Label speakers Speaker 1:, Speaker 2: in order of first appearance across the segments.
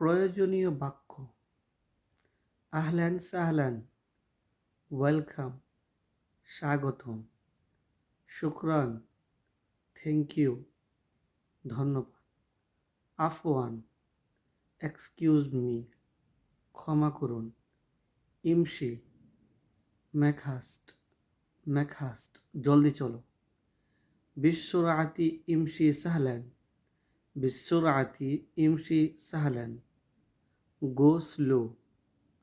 Speaker 1: প্রয়োজনীয় বাক্য: আহলান সাহলান, ওয়েলকাম, স্বাগতম, শুকরান, থ্যাংক ইউ, ধন্যবাদ, আফওয়ান, এক্সকিউজ মি, ক্ষমা করুন, ইমশি, মেকহাস্ট, মেকহাস্ট, জলদি চলো, বিশ্বরাতি ইমশি সাহলান, বিশ্বরাতি ইমশি সাহলান, গো স্লো,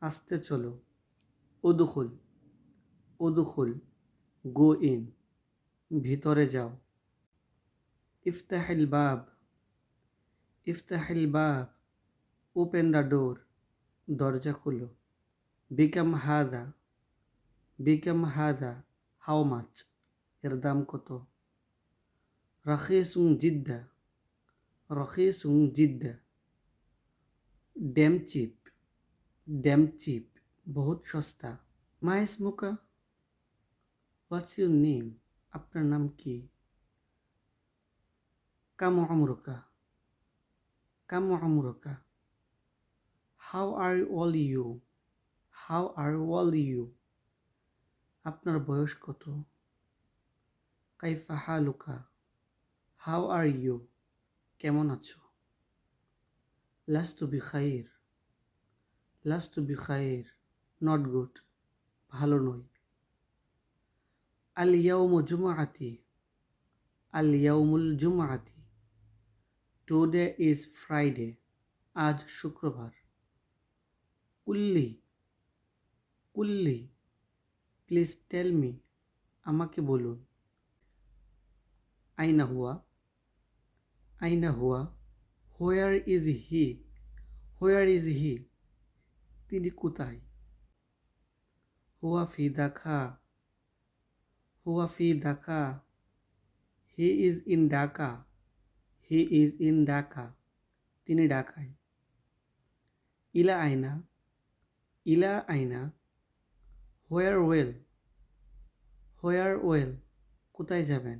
Speaker 1: আস্তে চলো, উদখুল, উদখুল, গো ইন, ভিতরে যাও, ইফতাহিল বাব, ইফতাহিল বাব, ওপেন দ্য ডোর, দরজা খুলো, বিকাম হাদা, বিকাম হাদা, হাউ মাচ, এর দাম কত, রখিসুং জিদ্দা, রখিসুং জিদ্দা, ড্যাম চিপ, ড্যাম চিপ, বহুত সস্তা, মা ইসমুকা, হোয়াটস ইউর নেম, আপনার নাম কি, কাম আমরুকা, কাম আমরুকা, how are all you, how are all you, আপনার বয়স কত, কাইফা হালুকা, হাউ আর ইউ, কেমন আছো, লাস্তু বিখাইর, লাস্তু বিখাইর, নট গুড, ভালো নই, আল ইয়াউমু জুমআতি, আল ইয়াউমুল জুমআতি, টুডে ইজ ফ্রাইডে, আজ শুক্রবার, কুল্লি, কুল্লি, প্লিজ টেল মি, আমাকে বলুন, আইনা হুয়া, আইনা হুয়া, where is he, where is he, তিনি কোথায়, হুয়া ফি ঢাকা, হুয়া ফি Dhaka, he is in Dhaka, he is in Dhaka, তিনি ঢাকায়, ইলা আইনা, ইলা আইনা, হোয়ার ওয়েল, হোয়ার ওয়েল, কোথায় যাবেন,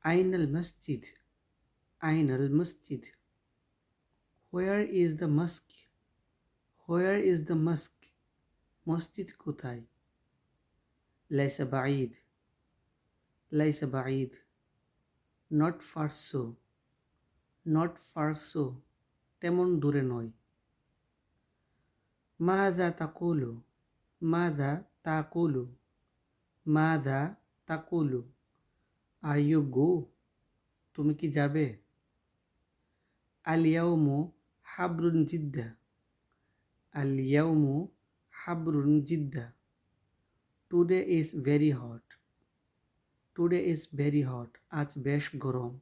Speaker 1: আইনাল মসজিদ, আইনাল মসজিদ, where is the mosque, where is the mosque, মসজিদ কোথায়, লাইসা বাঈদ, লাইসা বাঈদ, not far so, not far so, তেমন দূরে নয়, মাযা তাকুলু, মাযা তাকুলু, মাযা তাকুলু, আর ইউ গো, তুমি কি যাবে, আল ইয়াউমু হাবরুন জিদ্দা, আল ইয়াউমু হাবরুন জিদ্দা, today is very hot, today is very hot, আজ বেশ গরম,